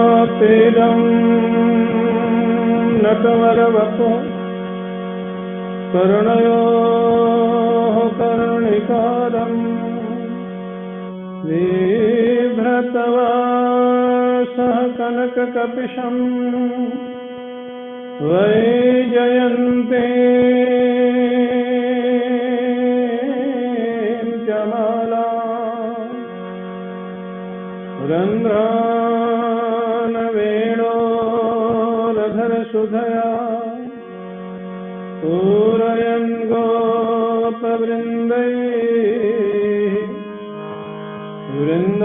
वरहातेरं नटवरवपुः कर्णयोः कर्णिकारम् बिभ्रतवासः कनककपिशम् वैजयन्तीं च मालाम् रन्ध्रानवेणोरधरसुधया पूरयन् गोपवृन्दैः वृन्दारण्यं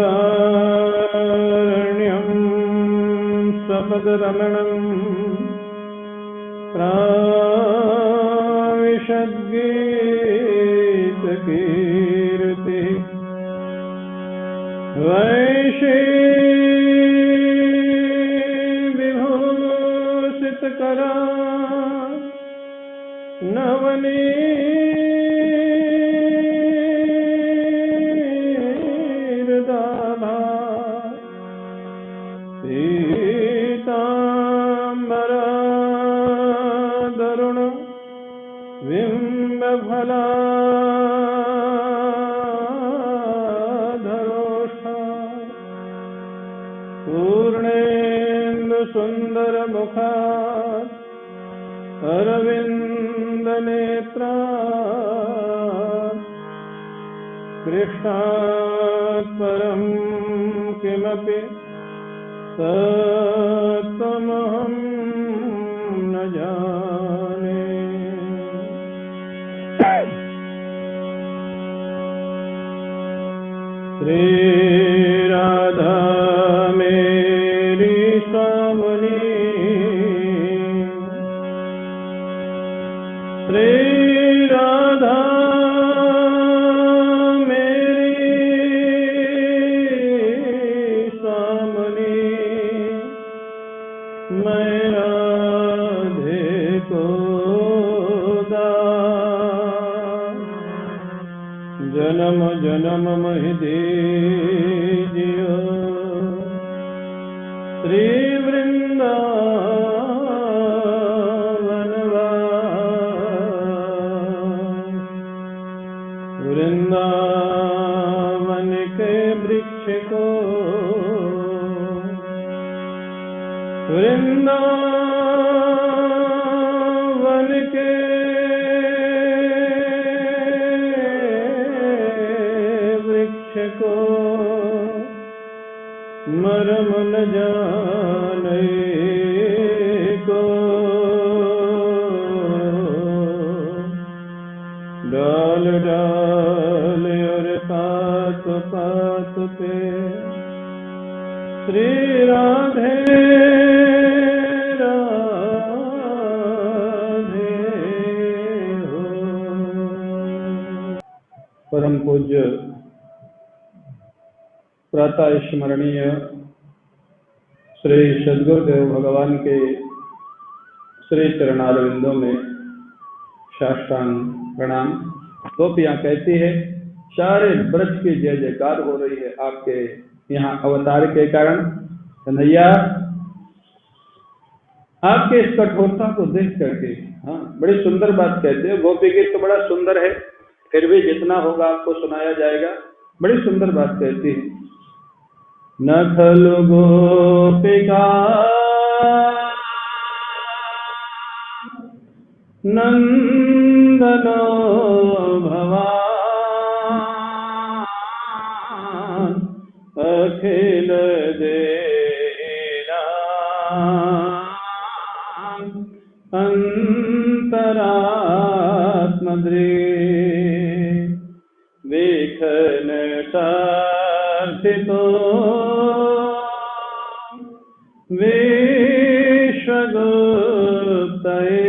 सपदरमणम् प्राविशद्गीतकीर्तिः वैशीविभूषितकरा नवनीरदाभा पीताम्बरा दरुण बिम्बफलाधरोष्ठा पूर्णेन्दुसुन्दरमुखात् अरविन्दनेत्रा कृष्णात् परं किमपि तत्त्वमहं न जाने। श्री राधा मेरी स्वामिनी, श्री राधा मेरी स्वामिनी, मैं राधे को दास जन्म जन्म महि दीजियो। श्री वृंदावन के वृक्ष को, वृंदावन के वृक्ष को मरम न जाने को। डाल डाल और पात पात पे श्री राधे राधे हो। परम पूज्य प्रातः स्मरणीय श्री सद्गुरुदेव भगवान के श्री चरणारविंदों में साष्टांग प्रणाम। गोपियां कहती है सारे ब्रज की जय जयकार हो रही है आपके यहाँ अवतार के कारण। कन्हैया आपके इस कठोरता को देख करके, हाँ बड़ी सुंदर बात कहते हो। गोपी गीत तो बड़ा सुंदर है, फिर भी जितना होगा आपको सुनाया जाएगा। बड़ी सुंदर बात कहती है। न खलु गोपिका नंदनो भवान अखिल देना अंतरात्मद्रि विखन सार्थितो विश्वगुप्तये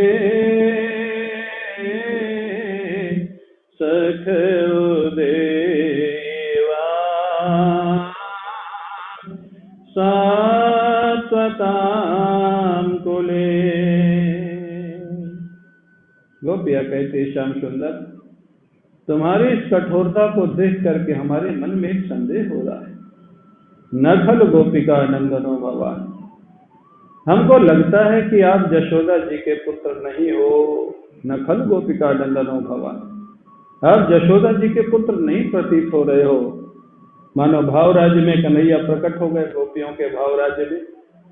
सखदेवा सात्वतां कुले। गोपिया कहते श्याम सुंदर तुम्हारी इस कठोरता को देख करके हमारे मन में एक संदेह हो रहा है। न खल गोपिका नंदनो भगवान, हमको लगता है कि आप यशोदा जी के पुत्र नहीं हो। न खल गोपिका नंदनो भगवान, आप यशोदा जी के पुत्र नहीं प्रतीत हो रहे हो। मानो भाव राज्य में कन्हैया प्रकट हो गए, गोपियों के भाव राज्य में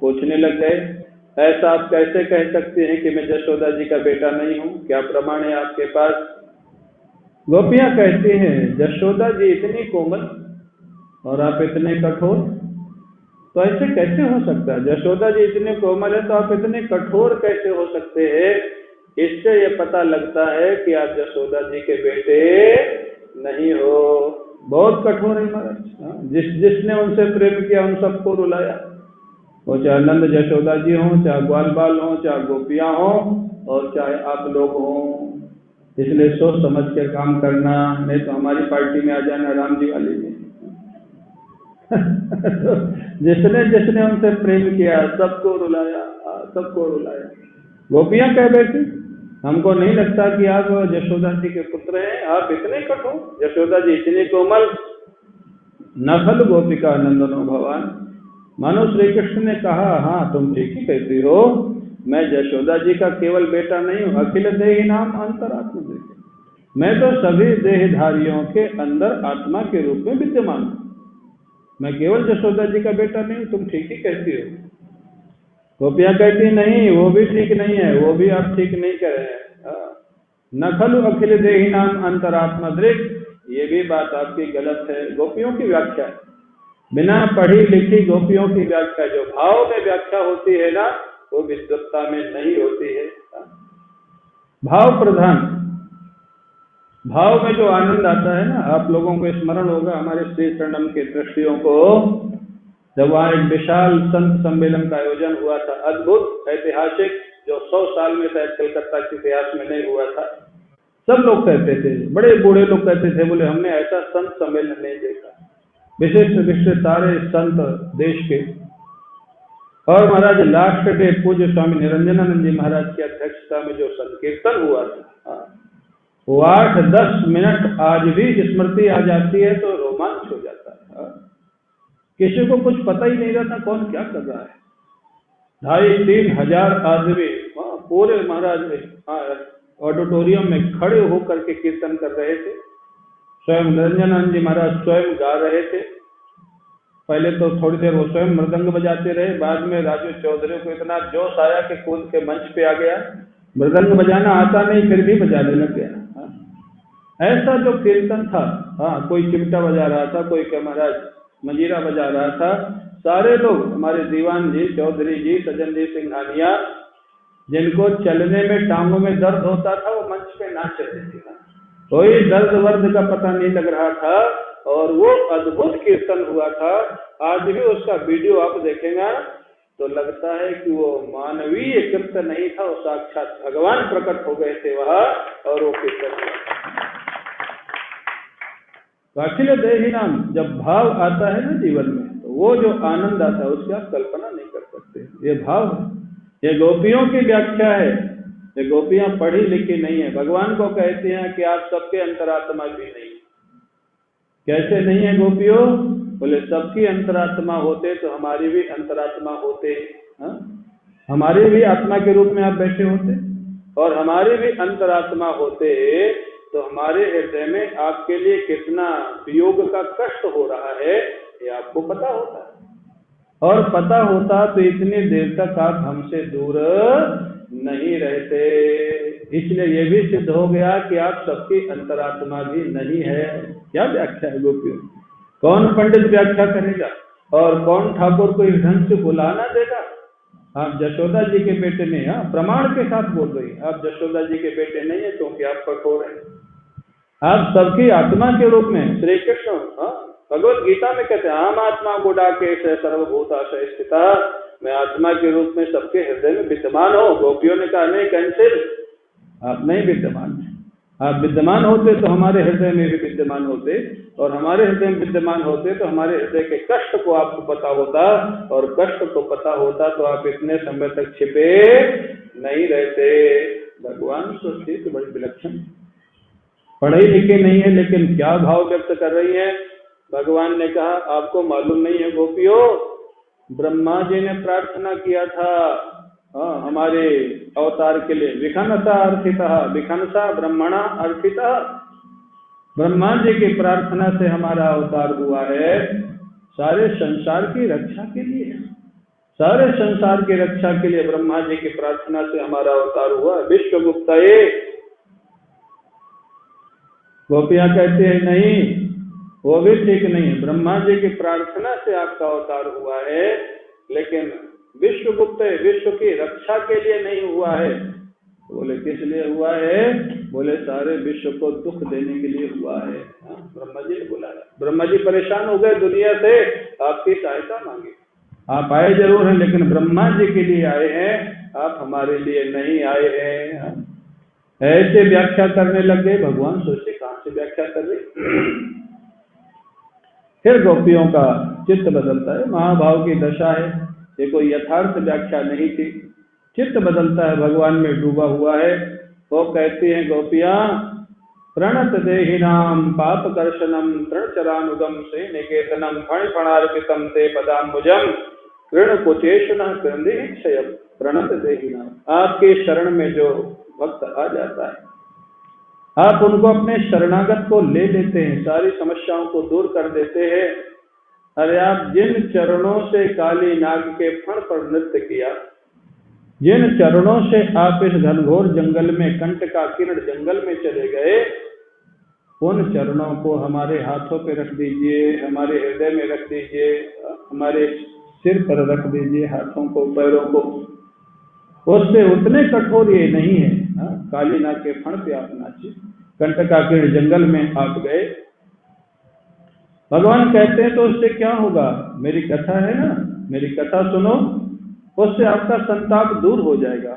पूछने लग गए, ऐसा आप कैसे कह सकते हैं कि मैं यशोदा जी का बेटा नहीं हूं, क्या प्रमाण है आपके पास? गोपियां कहती हैं, यशोदा जी इतनी कोमल और आप इतने कठोर, तो ऐसे कैसे हो सकता है? यशोदा जी इतने कोमल है तो आप इतने कठोर कैसे हो सकते हैं? इससे ये पता लगता है कि आप यशोदा जी के बेटे नहीं हो। बहुत कठोर है महाराज। जिसने उनसे प्रेम किया उन सबको रुलाया, वो चाहे नंद यशोदा जी हो, चाहे ग्वाल बाल हो, चाहे गोपियां हो, और चाहे आप लोग हो। इसलिए सोच समझ के काम करना, नहीं तो हमारी पार्टी में आ जाना राम जी वाली में। जिसने जिसने उनसे प्रेम किया सबको रुलाया, सबको रुलाया। गोपियां कह बैठी, हमको नहीं लगता कि आप यशोदा जी के पुत्र हैं, आप इतने कठोर, यशोदा जी इतनी कोमल। न खल गोपिका नंदनो भगवान, मानो श्री कृष्ण ने कहा, हाँ तुम ठीक ही कहती हो, मैं यशोदा जी का केवल बेटा नहीं हूं, अखिल देहि नाम अंतरात्मा देखे, मैं तो सभी देहधारियों के अंदर आत्मा के रूप में विद्यमान हूं। मैं केवल यशोदा जी का बेटा नहीं हूं, तुम ठीक ही कहती हो। गोपियां कहती नहीं, वो भी ठीक नहीं है, वो भी आप ठीक नहीं कह रहे हैं। न खलु अखिल देहि नाम अंतरात्मा दृक्, ये भी बात आपकी गलत है। गोपियों की व्याख्या, बिना पढ़ी लिखी गोपियों की व्याख्या, जो भाव में व्याख्या होती है ना, वो विद्वत्ता में नहीं होती है। भाव प्रधान, भाव में जो आनंद आता है ना, आप लोगों को स्मरण होगा हमारे श्री शरणम के दृष्टियों को, जब वहां एक विशाल संत सम्मेलन का आयोजन हुआ था, अद्भुत ऐतिहासिक, जो 100 साल में शायद कलकत्ता के इतिहास में नहीं हुआ था। सब लोग कहते थे, बड़े बूढ़े लोग कहते थे, बोले हमने ऐसा संत सम्मेलन नहीं देखा। विशिष्ट विशिष्ट सारे संत देश के, और महाराज लास्ट डे पूज्य स्वामी निरंजनानंद जी महाराज की अध्यक्षता में जो संकीर्तन हुआ था, वो 8-10 मिनट आज भी स्मृति आ जाती है तो रोमांच हो जाता है। किसी को कुछ पता ही नहीं रहता कौन क्या कर रहा है। 2,500-3 हजार आदमी पूरे महाराज ऑडिटोरियम में खड़े होकर के कीर्तन कर रहे थे। स्वयं निरंजनानंद जी महाराज स्वयं गा रहे थे। पहले तो थोड़ी देर वो स्वयं मृदंग बजाते रहे, बाद में राजू चौधरी को इतना जोश आया कि कूद के मंच पे आ गया। मृदंग बजाना आता नहीं, फिर भी बजाने लग गया। ऐसा जो कीर्तन था, हाँ, कोई चिमटा बजा रहा था, कोई क्या महाराज मंजीरा बजा रहा था। सारे लोग, हमारे दीवान जी, चौधरी जी, सज्जन जी सिंघानिया, जिनको चलने में टांगों में दर्द होता था, वो मंच पे नाच रहे थे। कोई दर्द वर्द का पता नहीं लग रहा था, और वो अद्भुत कीर्तन हुआ था। आज भी उसका वीडियो आप देखेंगे तो लगता है कि वो मानवीय कीर्तन नहीं था, वो साक्षात भगवान प्रकट हो गए थे वहां, और वो कीर्तन हुआ। अखिल देहि नाम, जब भाव आता है ना जीवन में, तो वो जो आनंद आता है उसकी आप कल्पना नहीं कर सकते। ये भाव है, ये गोपियों की व्याख्या है। ये गोपियां पढ़ी लिखी नहीं है। भगवान को कहते हैं कि आप सबके अंतरात्मा भी नहीं। कैसे नहीं है गोपियों? बोले सबकी अंतरात्मा होते तो हमारी भी अंतरात्मा होते। हमारी भी आत्मा के रूप में आप बैठे होते, और हमारी भी अंतरात्मा होते तो हमारे हृदय में आपके लिए कितना वियोग का कष्ट हो रहा है ये आपको पता होता, और पता होता तो इतनी देर तक आप हमसे दूर नहीं रहते। इसलिए ये भी सिद्ध हो गया कि आप सबकी अंतरात्मा भी नहीं है। क्या व्याख्या है गोपियों? कौन पंडित व्याख्या करेगा, और कौन ठाकुर को इस ढंग से बुलाना देगा? आप यशोदा जी के बेटे नहीं, हाँ, प्रमाण के साथ बोल रही है, आप यशोदा जी के बेटे नहीं है क्योंकि आप कठोर हैं। आप सबकी आत्मा के रूप में, श्री कृष्ण भगवत गीता में कहते हैं, आम आत्मा गुडाके से सर्वभूताशय स्थिता, मैं आत्मा के रूप में सबके हृदय में विद्यमान हो। गोपियों ने कहा नहीं, कैंसिल, आप नहीं विद्यमान। आप विद्यमान होते तो हमारे हृदय में भी विद्यमान होते, और हमारे हृदय में विद्यमान होते तो हमारे हृदय के कष्ट को आपको पता होता, और कष्ट को पता होता तो आप इतने समय तक छिपे नहीं रहते। भगवान तो ठीक बड़ी विलक्षण। पढ़ी लिखी नहीं है, लेकिन क्या भाव व्यक्त कर रही है। भगवान ने कहा आपको मालूम नहीं है गोपियों, ब्रह्मा जी ने प्रार्थना किया था हमारे अवतार के लिए। विखनसा अर्थिता, विखनसा ब्रह्मणा अर्थिता, ब्रह्मा जी की प्रार्थना से हमारा अवतार हुआ है सारे संसार की रक्षा के लिए। सारे संसार की रक्षा के लिए ब्रह्मा जी की प्रार्थना से हमारा अवतार हुआ। विश्वगुप्ता ये गोपियां कहते हैं नहीं, वो भी ठीक नहीं है। ब्रह्मा जी की प्रार्थना से आपका अवतार हुआ है, लेकिन विश्वगुप्त विश्व की रक्षा के लिए नहीं हुआ है। बोले किस लिए हुआ है। बोले सारे विश्व को दुख देने के लिए हुआ है। ब्रह्मा जी ने बोला, ब्रह्मा जी परेशान हो गए दुनिया से, आपकी सहायता मांगे। आप आए जरूर हैं, लेकिन ब्रह्मा जी के लिए आए हैं, आप हमारे लिए नहीं आए हैं। ऐसे व्याख्या करने लग गए। भगवान सोचे कहां से व्याख्या कर रहे। फिर गोपियों का चित्त बदलता है। महाभाव की दशा है, ये कोई यथार्थ व्याख्या नहीं थी। चित्त बदलता है, भगवान में डूबा हुआ है। वो कहती हैं गोपियां, प्रणत देहिनाम पाप कर्शनम तृणचरानुगम से निकेतनम फणिफणार्पितम ते पदाम्बुजम कृण कुचेषण कृंदिक्षयम। प्रणत देहिनाम, आपके शरण में जो भक्त आ जाता है, आप उनको अपने शरणागत को ले लेते हैं, सारी समस्याओं को दूर कर देते हैं। अरे आप जिन चरणों से काली नाग के फण पर नृत्य किया, जिन चरणों से आप इस घनघोर जंगल में कंटकाकीर्ण जंगल में चले गए, उन चरणों को हमारे हाथों पे रख दीजिए, हमारे हृदय में रख दीजिए, हमारे सिर पर रख दीजिए, हाथों को पैरों को। उससे उतने कठोर ये नहीं है। काली नाग के फण पे आप नाचे, कंटकाकीर्ण जंगल में आप गए। भगवान कहते हैं तो उससे क्या होगा, मेरी कथा है ना, मेरी कथा सुनो, उससे आपका संताप दूर हो जाएगा।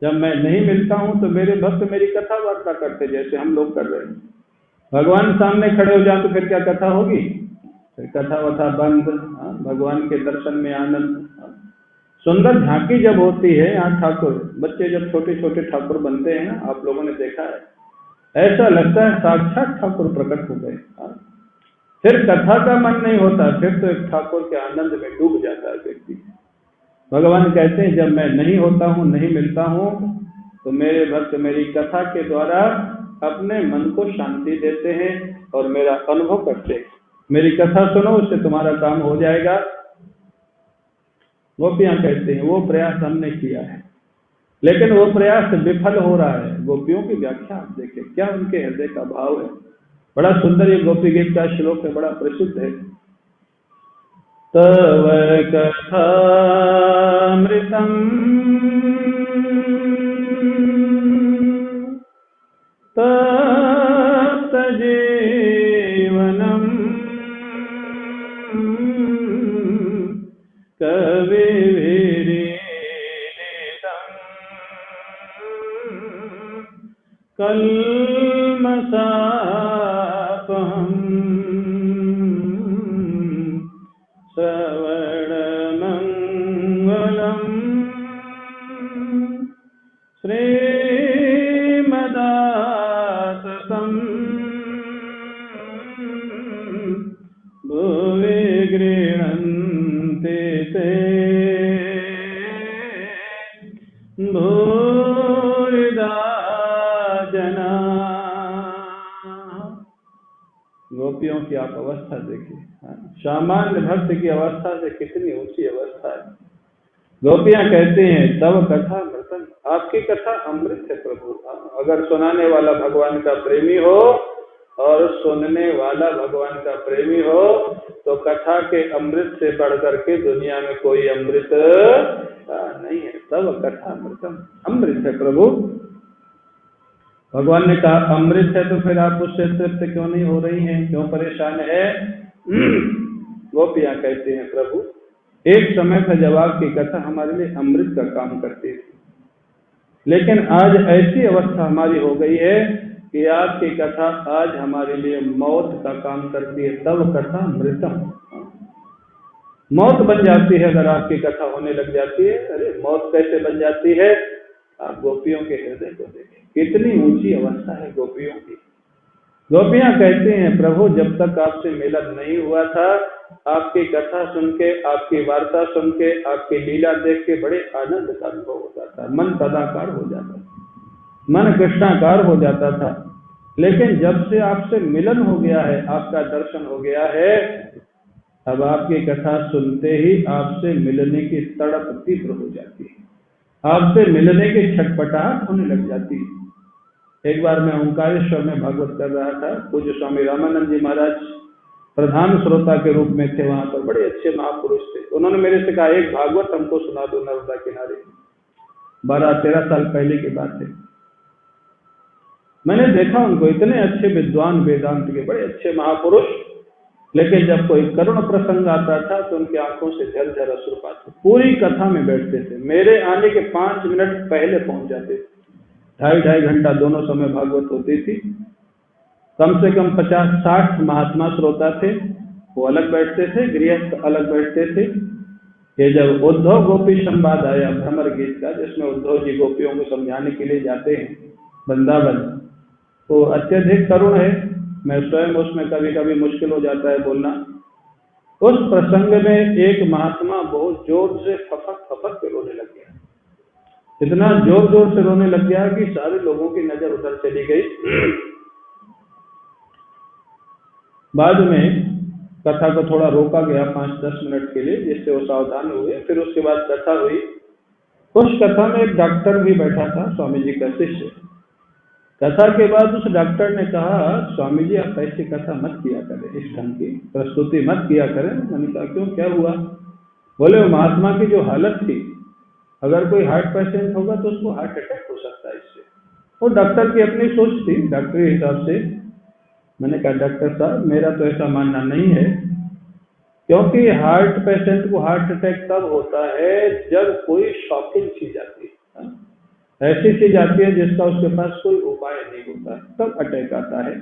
जब मैं नहीं मिलता हूं तो मेरे भक्त मेरी कथा वार्ता करते, जैसे हम लोग कर रहे हैं। भगवान सामने खड़े हो जाए तो फिर क्या कथा होगी, फिर कथा वथा बंद। भगवान के दर्शन में आनंद। सुंदर झांकी जब होती है, यहाँ ठाकुर बच्चे जब छोटे छोटे ठाकुर बनते हैं ना, आप लोगों ने देखा है, ऐसा लगता है साक्षात ठाकुर प्रकट हो गए। फिर कथा का मन नहीं होता, फिर तो एक ठाकुर के आनंद में डूब जाता है व्यक्ति। भगवान कहते हैं जब मैं नहीं होता हूं, नहीं मिलता हूं, तो मेरे भक्त मेरी कथा के द्वारा अपने मन को शांति देते हैं और मेरा अनुभव करते हैं। मेरी कथा सुनो, उससे तुम्हारा काम हो जाएगा। गोपियां कहते हैं वो प्रयास हमने किया है, लेकिन वो प्रयास विफल हो रहा है। गोपियों की व्याख्या आप देखें, क्या उनके हृदय का भाव है। बड़ा सुंदर ये गोपी गीत का श्लोक है, बड़ा प्रसिद्ध है। तव कथामृतम् तप्त जीवनम् कविभिरीडितम् कल्मषापहम् श्रवणमङ्गलम् श्रीमदाततं भुवि गृह्णन्ति ते भूरिदा जना। गोपियों की आप अवस्था देखिए, सामान्य भक्त की अवस्था से कितनी ऊंची अवस्था है। गोपियां कहते हैं तब कथा अमृतम, आपकी कथा अमृत है प्रभु। अगर सुनाने वाला भगवान का प्रेमी हो और सुनने वाला भगवान का प्रेमी हो, तो कथा के अमृत से बढ़कर के दुनिया में कोई अमृत नहीं है। तब कथा अमृतम, अमृत है प्रभु। भगवान ने कहा अमृत है, तो फिर आप उससे तृप्त क्यों नहीं हो रही हैं, क्यों परेशान है। गोपियां कहते हैं प्रभु एक समय था जब आपकी कथा हमारे लिए अमृत का काम करती थी, लेकिन आज ऐसी अवस्था हमारी हो गई है कि आपकी कथा आज हमारे लिए मौत का काम करती है। तब कथा अमृतम, मौत बन जाती है अगर आपकी कथा होने लग जाती है। अरे मौत कैसे बन जाती है, आप गोपियों के हृदय को देखें, कितनी ऊंची अवस्था है गोपियों की। गोपियां कहती हैं, प्रभु जब तक आपसे मिलन नहीं हुआ था, आपकी कथा सुन के, आपकी वार्ता सुन के, आपकी लीला देख के बड़े आनंद का अनुभव होता था, मन तदाकार हो जाता था, मन कृष्णाकार हो जाता था। लेकिन जब से आपसे मिलन हो गया है, आपका दर्शन हो गया है, अब आपकी कथा सुनते ही आपसे मिलने की तड़प तीव्र हो जाती है, आपसे मिलने की छटपटाहट होने लग जाती है। एक बार मैं ओंकारेश्वर में भागवत कर रहा था, पूज्य स्वामी रामानंद जी महाराज प्रधान श्रोता के रूप में थे वहां पर, बड़े अच्छे महापुरुष थे। उन्होंने मेरे से कहा, एक भागवत हमको सुना दो नर्मदा किनारे। 12-13 साल पहले की बात है। मैंने देखा उनको, इतने अच्छे विद्वान, वेदांत के बड़े अच्छे महापुरुष, लेकिन जब कोई करुण प्रसंग आता था तो उनकी आंखों से झरझर अश्रु आते। पूरी कथा में बैठते थे, मेरे आने के 5 मिनट पहले पहुंच जाते थे। 2.5 घंटा दोनों समय भागवत होती थी। कम से कम 50-60 महात्मा श्रोता थे, वो अलग बैठते थे, गृहस्थ अलग बैठते थे। ये जब उद्धव गोपी संवाद आया भ्रमर गीत का, जिसमें उद्धव जी गोपियों को समझाने के लिए जाते हैं वृंदावन, तो अत्यधिक करुण है, मैं स्वयं उसमें कभी कभी मुश्किल हो जाता है बोलना। उस प्रसंग में एक महात्मा बहुत जोर से फपक फपक के रोने लग गया, इतना जोर जोर से रोने लग गया कि सारे लोगों की नजर उधर चली गई। बाद में कथा को थोड़ा रोका गया 5-10 मिनट के लिए, जिससे वो सावधान हुए। फिर उसके बाद कथा हुई। उस कथा में एक डॉक्टर भी बैठा था, स्वामी जी का शिष्य। कथा के बाद उस डॉक्टर ने कहा, स्वामी जी आप ऐसी कथा मत किया करें, इस ढंग की प्रस्तुति मत किया करें। मैंने कहा क्यों, क्या हुआ? बोले वो महात्मा की जो हालत थी, अगर कोई हार्ट पेशेंट होगा तो उसको हार्ट अटैक हो सकता है इससे। वो डॉक्टर की अपनी सोच थी, डॉक्टरी हिसाब से। मैंने कहा डॉक्टर साहब मेरा तो ऐसा मानना नहीं है, क्योंकि हार्ट पेशेंट को हार्ट अटैक तब होता है जब कोई शॉकिंग चीज आती है, ऐसी चीज आती है जिसका उसके पास कोई उपाय नहीं होता, तब अटैक आता है।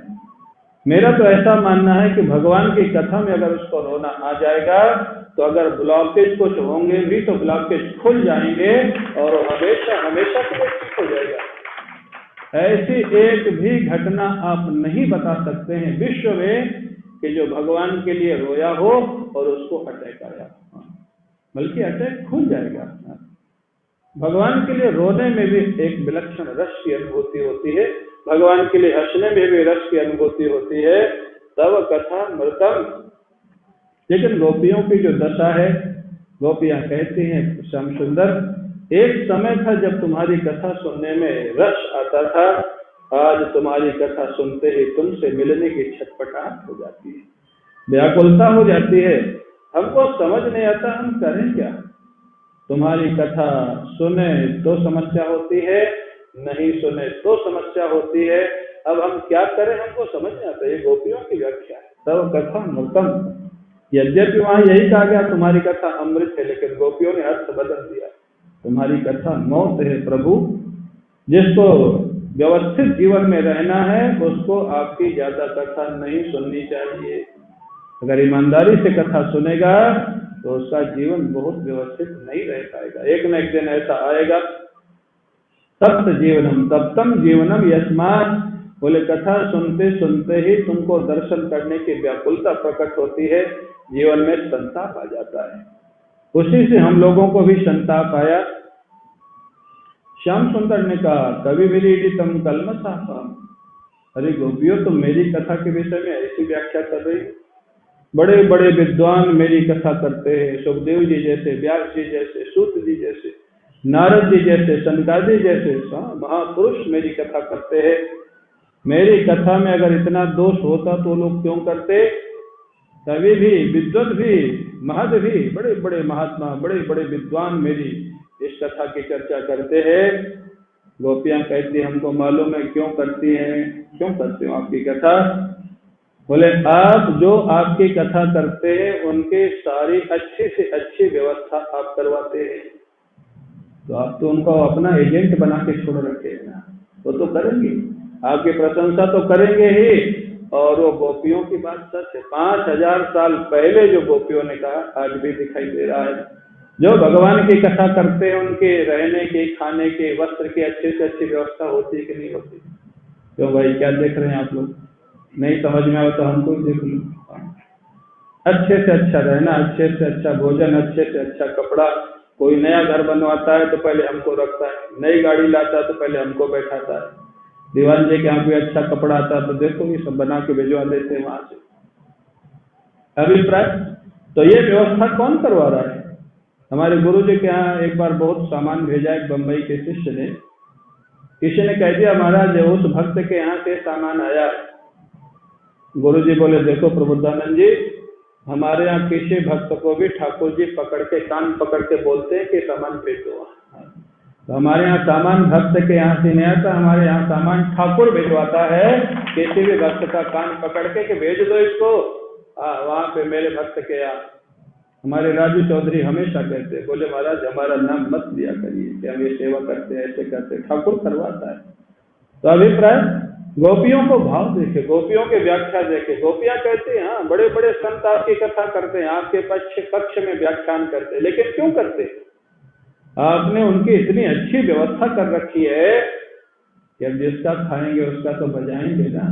मेरा तो ऐसा मानना है कि भगवान की कथा में अगर उसको रोना आ जाएगा, तो अगर ब्लॉकेज कुछ होंगे भी तो ब्लॉकेज खुल जाएंगे और हमेशा हमेशा के लिए ठीक हो जाएगा। ऐसी एक भी घटना आप नहीं बता सकते हैं विश्व में कि जो भगवान के लिए रोया हो और उसको अटैक आया, बल्कि अटैक खुल जाएगा। भगवान के लिए रोने में भी एक विलक्षण रस की अनुभूति होती है, भगवान के लिए हंसने में भी रस की अनुभूति होती है। तब कथा मृतम। लेकिन गोपियों की जो दशा है, गोपियां कहती हैं श्याम सुंदर, एक समय था जब तुम्हारी कथा सुनने में रस आता था, आज तुम्हारी कथा सुनते ही तुमसे मिलने की छटपटाहट हो जाती है, व्याकुलता हो जाती है। हमको समझ नहीं आता हम करें क्या। तुम्हारी कथा सुने तो समस्या होती है, नहीं सुने तो समस्या होती है। अब हम क्या करें हमको समझ नहीं आता। ये गोपियों की व्याख्या है, तब कथा मृतम। यद्यपि वहां यही कहा गया तुम्हारी कथा अमृत है, लेकिन गोपियों ने अर्थ बदल दिया, तुम्हारी कथा मौत है प्रभु। जिसको व्यवस्थित जीवन में रहना है उसको आपकी ज्यादा कथा नहीं सुननी चाहिए। अगर ईमानदारी से कथा सुनेगा तो उसका जीवन बहुत व्यवस्थित नहीं रह पाएगा। एक न एक दिन ऐसा आएगा, तप्त जीवनम तप्तम जीवनम यस्मात्। बोले कथा सुनते सुनते ही तुमको दर्शन करने की व्याकुलता प्रकट होती है, जीवन में संताप आ जाता है। उसी से हम लोगों को भी संताप आया। श्याम सुंदर ने कहा, कवि विरीडितम कल्मषापम। अरे गोपियों तुम मेरी कथा के विषय में ऐसी व्याख्या कर रही हो। बड़े बड़े विद्वान मेरी कथा करते हैं, सुखदेव जी जैसे, व्यास जी जैसे, सूत जी जैसे, नारद जी जैसे, सनकादि जैसे महापुरुष मेरी कथा करते हैं। मेरी कथा में अगर इतना दोष होता तो लोग क्यों करते। कवि भी, विद्वत भी, महद भी, बड़े बड़े महात्मा, बड़े बड़े विद्वान मेरी इस कथा की चर्चा करते हैं। गोपियां कहती हमको मालूम है क्यों करती हैं, क्यों करते हो आपकी कथा। बोले आप जो आपकी कथा करते हैं उनके सारी अच्छी से अच्छी व्यवस्था आप करवाते हैं, तो आप तो उनको अपना एजेंट बना के छोड़ रखे हैं ना, वो तो करेंगे, आपकी प्रशंसा तो करेंगे ही। और वो गोपियों की बात सच है, 5000 साल पहले जो गोपियों ने कहा आज भी दिखाई दे रहा है। जो भगवान की कथा करते हैं उनके रहने के, खाने के, वस्त्र की अच्छी से अच्छी व्यवस्था होती है कि नहीं होती। क्यों भाई क्या देख रहे हैं आप लोग। नहीं समझ में आए तो हमको ही देख लो। अच्छे से अच्छा रहना, अच्छे से अच्छा भोजन, अच्छे से अच्छा कपड़ा। कोई नया घर बनवाता है तो पहले हमको रखता है, नई गाड़ी लाता है तो पहले हमको बैठाता है। दीवान जी के यहाँ कोई अच्छा कपड़ा आता है तो देखो ये सब बना के भिजवा देते हैं वहां से। अभिप्राय तो ये व्यवस्था कौन करवा रहा है? हमारे गुरु जी के यहाँ एक बार बहुत सामान भेजा है बंबई के शिष्य ने। किसी ने कह दिया महाराज उस भक्त के यहाँ से सामान आया है। गुरु जी बोले देखो प्रबुद्धानंद जी, हमारे यहाँ किसी भक्त को भी ठाकुर जी पकड़ के कान पकड़ के बोलते हैं कि सामान भेज दो। तो हमारे यहाँ सामान भक्त के यहाँ से नहीं आता, हमारे यहाँ सामान ठाकुर भिजवाता है। किसी भी भक्त का कान पकड़ के भेज दो इसको वहां पे मेरे भक्त के यहाँ। हमारे राजू चौधरी हमेशा कहते, बोले महाराज हमारा नाम मत दिया करिए कि हम ये सेवा करते हैं, ऐसे करते, ठाकुर करवाता है। तो अभिप्राय गोपियों को भाव देखे, गोपियों के व्याख्या देखे। गोपियां कहते हैं हाँ बड़े बड़े संत आपकी कथा करते हैं, आपके पक्ष में व्याख्यान करते हैं, लेकिन क्यों करते? आपने उनकी इतनी अच्छी व्यवस्था कर रखी है कि अब जिसका खाएंगे उसका तो बजाएंगे ना,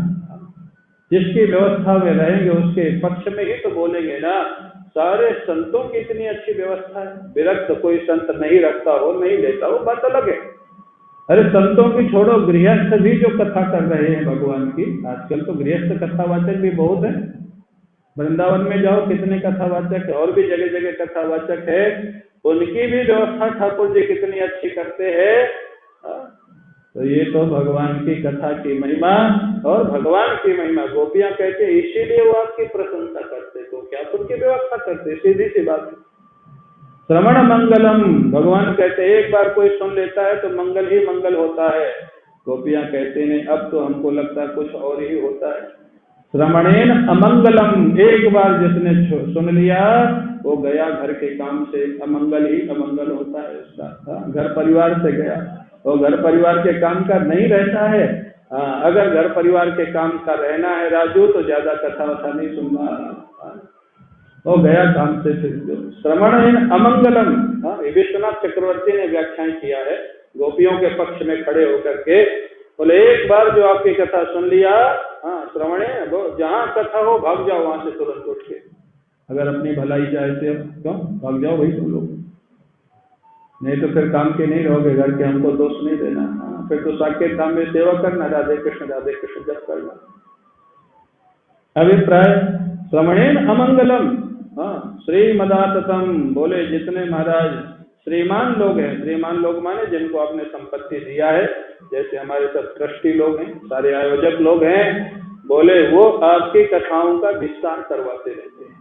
जिसकी व्यवस्था में रहेंगे उसके पक्ष में ही तो बोलेंगे ना। सारे संतों की इतनी अच्छी व्यवस्था है, विरक्त कोई संत नहीं रखता हो, नहीं लेता हो, बात अलग है। अरे संतों की छोड़ो, गृहस्थ भी जो कथा कर रहे हैं भगवान की, आजकल तो गृहस्थ कथावाचक भी बहुत है। वृंदावन में जाओ कितने कथावाचक है, और भी जगह जगह कथावाचक है, उनकी भी व्यवस्था ठाकुर जी कितनी अच्छी करते हैं। तो ये तो भगवान की कथा की महिमा और भगवान की महिमा। गोपियां कहते इसीलिए वो आपकी प्रशंसा करते, तो क्या उनकी व्यवस्था करते, सीधी सी बात। श्रवण मंगलम, भगवान कहते एक बार कोई सुन लेता है तो मंगल ही मंगल होता है। गोपियां कहते नहीं, अब तो हमको लगता है कुछ और ही होता है। श्रवणेन अमंगलम, एक बार जिसने सुन लिया वो गया घर के काम से, अमंगल ही अमंगल होता है उसका। घर परिवार से गया, वो घर परिवार के काम का नहीं रहता है। अगर घर परिवार के काम का रहना है राजू तो ज्यादा कथा वथा नहीं सुनना, वो गया काम से। श्रवणेन अमंगलम, विश्वनाथ चक्रवर्ती ने व्याख्यान किया है गोपियों के पक्ष में खड़े होकर के, बोले एक बार जो आपकी कथा सुन लिया, श्रवणे, जहां कथा हो भाग जाओ वहां से तुरंत उठ के। अगर अपनी भलाई चाहे तो क्यों भाग जाओ भाई तुम लोग, नहीं तो फिर काम के नहीं रहोगे, घर के हमको दोष नहीं देना। फिर तो साकेत धाम में सेवा करना, राधे कृष्ण जप करना। अभिप्राय श्रवणेन अमंगलम, श्रीमदाततम, बोले जितने महाराज श्रीमान लोग हैं, श्रीमान लोग माने जिनको आपने संपत्ति दिया है, जैसे हमारे सब ट्रस्टी लोग हैं, सारे आयोजक लोग हैं, बोले वो आपकी कथाओं का विस्तार करवाते रहते हैं।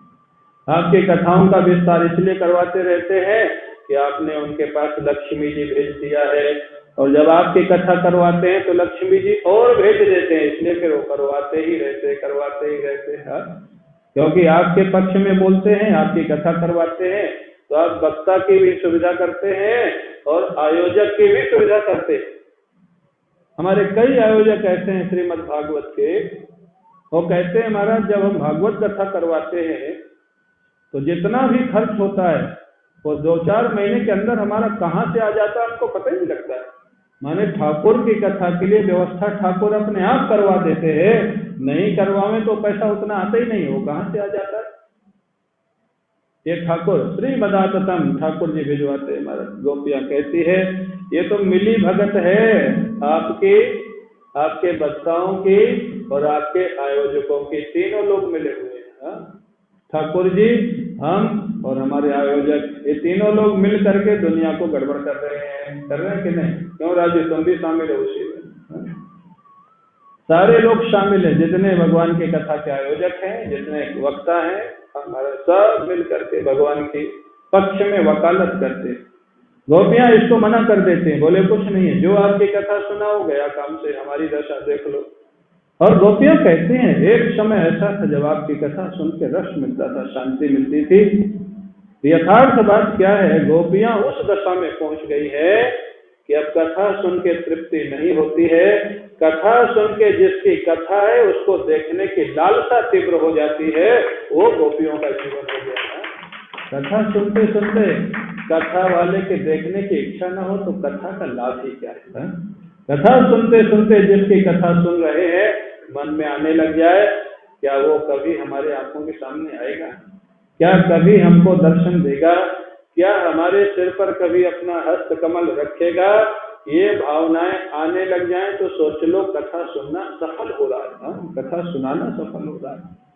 आपकी कथाओं का विस्तार इसलिए करवाते रहते हैं कि आपने उनके पास लक्ष्मी जी भेज दिया है, और जब आपकी कथा करवाते हैं तो लक्ष्मी जी और भेज देते हैं, इसलिए फिर वो करवाते ही रहते हैं। क्योंकि आपके पक्ष में बोलते हैं, आपकी कथा करवाते हैं, तो आप वक्ता की भी सुविधा करते हैं और आयोजक की भी सुविधा करते हैं। हमारे कई आयोजक ऐसे हैं श्रीमद् भागवत के, वो कहते हैं महाराज जब हम भागवत कथा करवाते हैं तो जितना भी खर्च होता है वो 2-4 महीने के अंदर हमारा कहाँ से आ जाता है हमको पता ही नहीं लगता है। माने ठाकुर की कथा के लिए व्यवस्था ठाकुर अपने आप करवा देते हैं, नहीं करवावे तो पैसा उतना आता ही नहीं, वो कहाँ से आ जाता है। ये ठाकुर श्रीमदाततम, ठाकुर जी भिजवाते हैं। महाराज गोपियां कहती है ये तो मिली भगत है आपके वक्ताओं की और आपके आयोजकों की, तीनों लोग मिले हुए हैं। ठाकुर जी, हम और हमारे आयोजक, ये तीनों लोग मिल करके दुनिया को गड़बड़ कर रहे हैं कि नहीं? क्यों राजू, तुम भी शामिल हो उसी में? सारे लोग शामिल हैं, जितने भगवान की कथा के आयोजक हैं, जितने वक्ता हैं, हमारे सब मिल करके भगवान के पक्ष में वकालत करते। गोपियां इसको मना कर देते हैं, बोले कुछ नहीं है, जो आपकी कथा सुनाओ गया काम से, हमारी दशा देख लो। और गोपियां कहते हैं एक समय ऐसा था जब आपकी कथा सुन के रस मिलता था, शांति मिलती थी। यथार्थ बात क्या है, गोपियां उस दशा में पहुंच गई है कि अब कथा सुन के तृप्ति नहीं होती है, कथा सुन के जिसकी कथा है उसको देखने की लालसा तीव्र हो जाती है, वो गोपियों का जीवन हो गया है। कथा सुनते सुनते कथा वाले के देखने की इच्छा न हो तो कथा का लाभ ही क्या है? कथा सुनते सुनते जिसकी कथा सुन रहे हैं मन में आने लग जाए, क्या वो कभी हमारे आंखों के सामने आएगा? क्या कभी हमको दर्शन देगा? क्या हमारे सिर पर कभी अपना हस्त कमल रखेगा? ये भावनाएं आने लग जाएं तो सोच लो कथा सुनना सफल हो रहा है, कथा सुनाना सफल हो रहा है।